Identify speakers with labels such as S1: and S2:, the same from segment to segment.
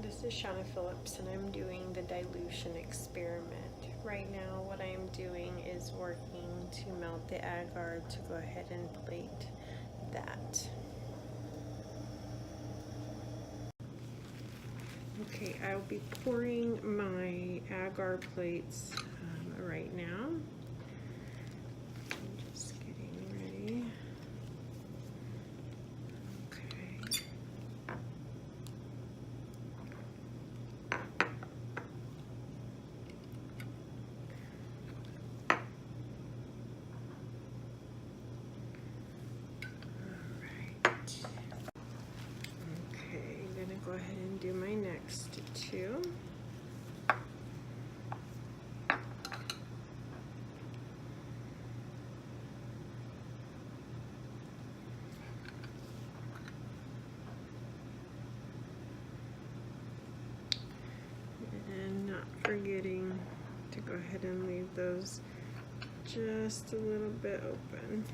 S1: This is Shauna Phillips, and I'm doing the dilution experiment. Right now what I am doing is working to melt the agar to go ahead and plate that. Okay, I'll be pouring my agar plates right now. I'm just getting ready. Okay. Okay, I'm gonna go ahead and do my next two. And not forgetting to go ahead and leave those just a little bit open.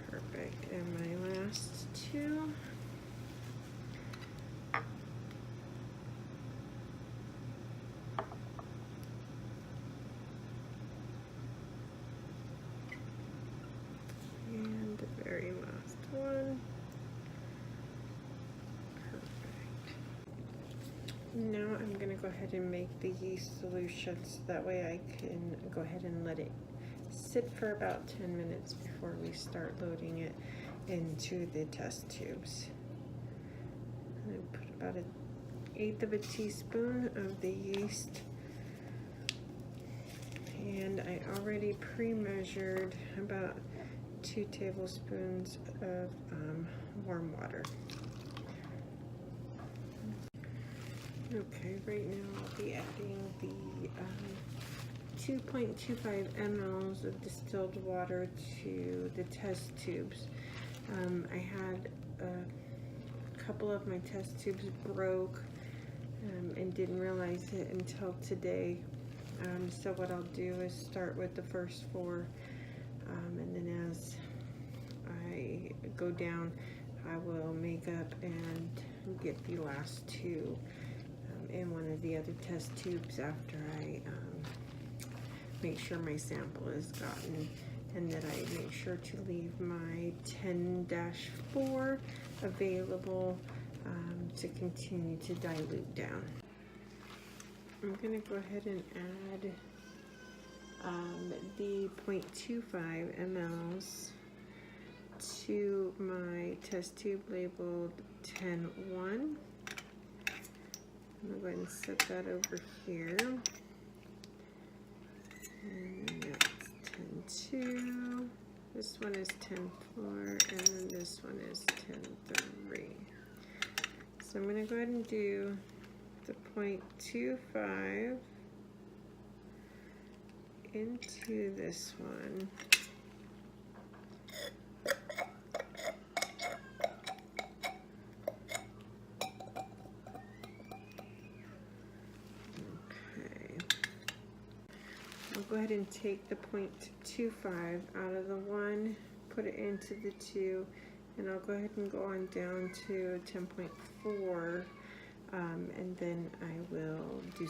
S1: Perfect. And my last two. And the very last one. Perfect. Now I'm going to go ahead and make the yeast solution so that way I can go ahead and let it sit for about 10 minutes before we start loading it into the test tubes. I'm going to put about 1/8 of a teaspoon of the yeast, and I already pre-measured about 2 tablespoons of warm water. Okay, right now I'll be adding the 2.25 mLs of distilled water to the test tubes. I had a couple of my test tubes broke and didn't realize it until today. So what I'll do is start with the first 4, and then as I go down, I will make up and get the last 2 in one of the other test tubes after I make sure my sample is gotten, and that I make sure to leave my 10-4 available to continue to dilute down. I'm going to go ahead and add the 0.25 mLs to my test tube labeled 10-1. I'm going to go ahead and set that over here. And that's 10-2. This one is 10-4, and then this one is 10-3. So I'm going to go ahead and do the 0.25 into this one. I'll go ahead and take the 0.25 out of the 1, put it into the 2, and I'll go ahead and go on down to 10.4, and then I will do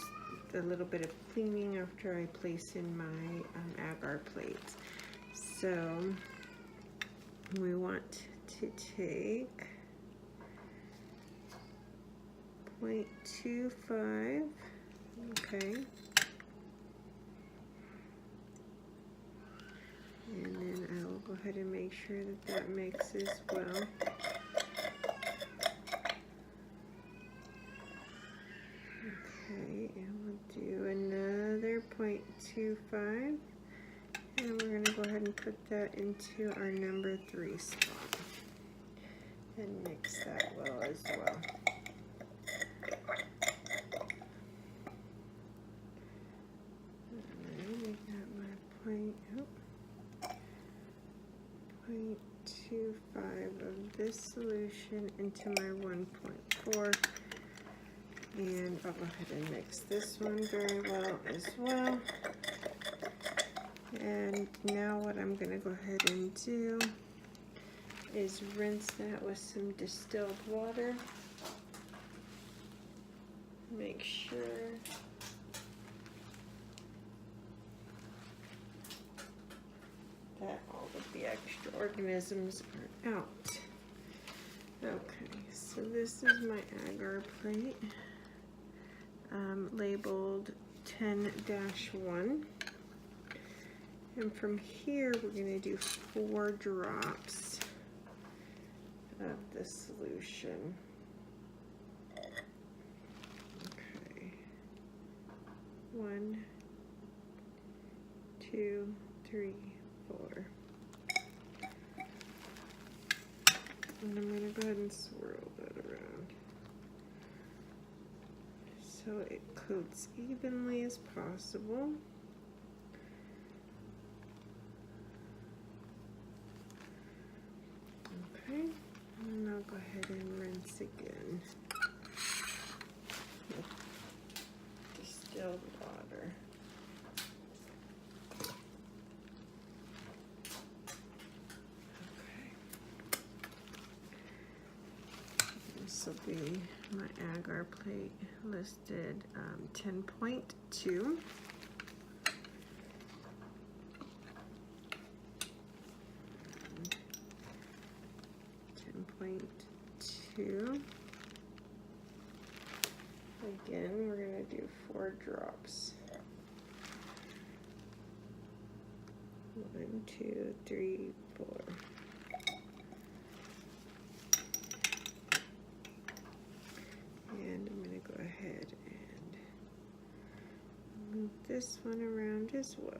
S1: a little bit of cleaning after I place in my agar plates. So we want to take 0.25, okay. And then I will go ahead and make sure that that mixes well. Okay, and we'll do another 0.25. And we're going to go ahead and put that into our number 3 spot. And mix that well as well. And then I got my 0.25 of this solution into my 1.4, and I'll go ahead and mix this one very well as well. And now what I'm going to go ahead and do is rinse that with some distilled water. make sure that all of the extra organisms are out. Okay, so this is my agar plate, labeled 10-1. And from here, we're going to do 4 drops of the solution. Okay. 1, 2, 3, 4. And I'm going to go ahead and swirl that around so it coats evenly as possible. Okay, and I'll go ahead and rinse again with distilled water. This will be my agar plate listed 10.2. Again, we're going to do 4 drops. 1, 2, 3, 4. And I'm going to go ahead and move this one around as well.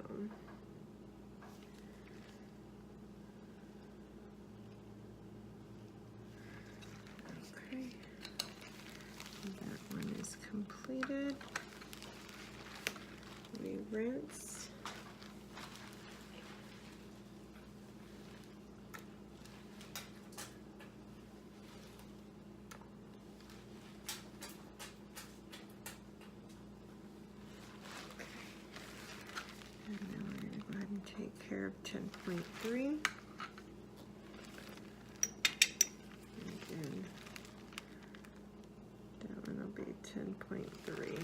S1: Okay, that one is completed. We rinse. And now we're going to go ahead and take care of 10.3. And that one will be 10.3.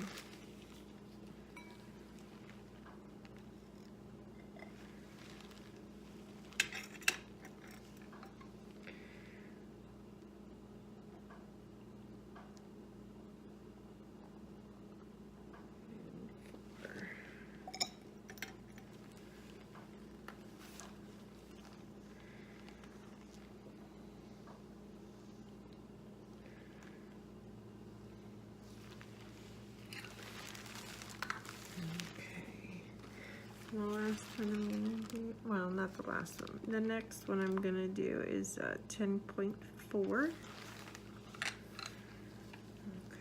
S1: The last one I'm going to do, well, not the last one. The next one I'm going to do is 10.4. Okay,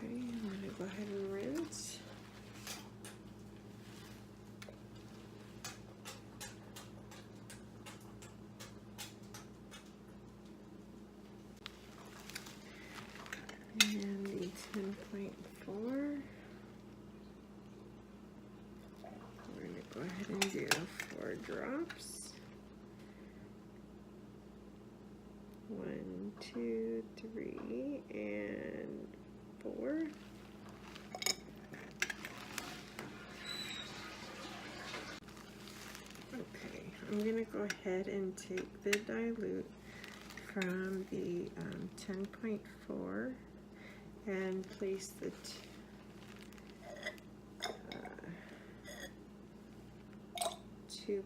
S1: I'm going to go ahead and rinse. And the 10.4. Go ahead and do 4 drops. 1, 2, 3, and 4. Okay, I'm going to go ahead and take the dilute from the 10.4 and place the 2.5.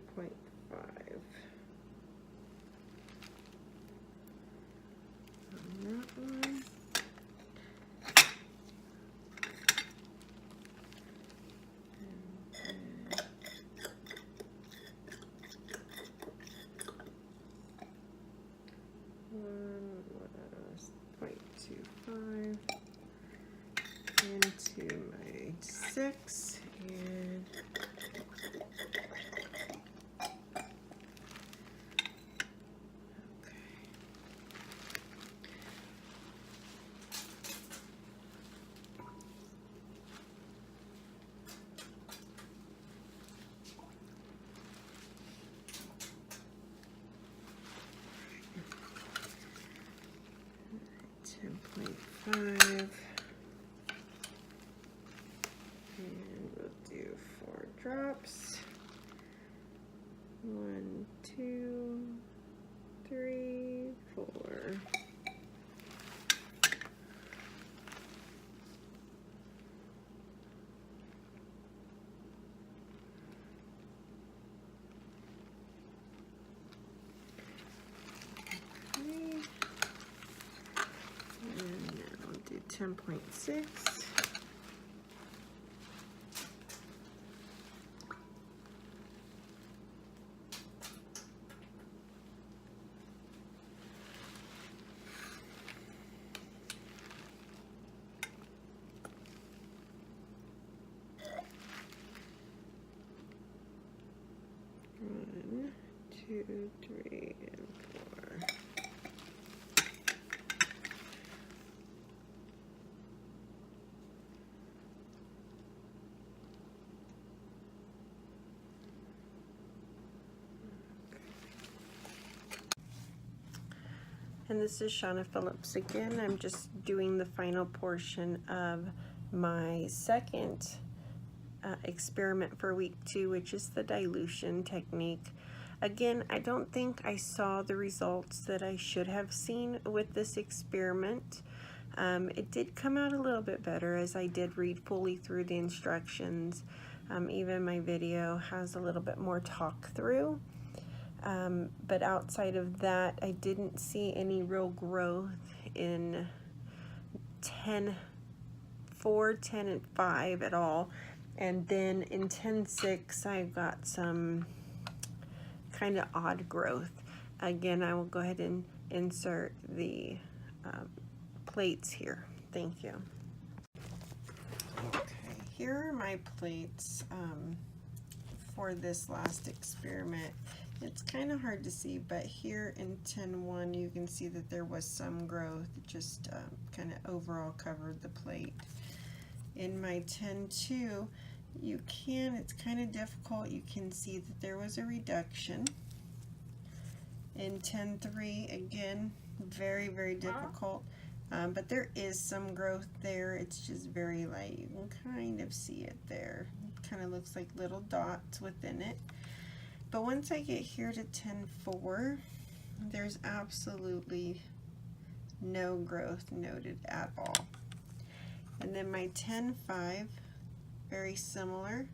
S1: On that one. And then 0.25 into my 6 and .5. drops. 1, 2, 3, 4. Okay. And now I'll do 10.6. One, two, three, and 4. And this is Shauna Phillips again. I'm just doing the final portion of my second experiment for week 2, which is the dilution technique. Again, I don't think I saw the results that I should have seen with this experiment. It did come out a little bit better, as I did read fully through the instructions. Even my video has a little bit more talk through. But outside of that, I didn't see any real growth in 10, 4, 10, and 5 at all. And then in 10.6, I got some kind of odd growth. Again, I will go ahead and insert the plates here. Thank you. Okay, here are my plates for this last experiment. It's kind of hard to see, but here in 10.1 you can see that there was some growth. It just kind of overall covered the plate. In my 10.2, it's kind of difficult. You can see that there was a reduction. In 10.3, again, very, very difficult. But there is some growth there. It's just very light. You can kind of see it there. It kind of looks like little dots within it. But once I get here to 10.4, there's absolutely no growth noted at all. And then my 10.5, very similar,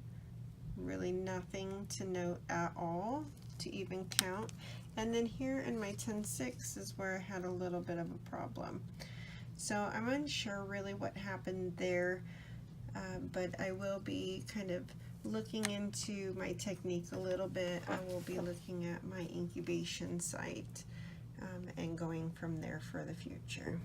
S1: really nothing to note at all to even count. And then here in my 10.6 is where I had a little bit of a problem. So I'm unsure really what happened there, but I will be kind of looking into my technique a little bit. I will be looking at my incubation site and going from there for the future.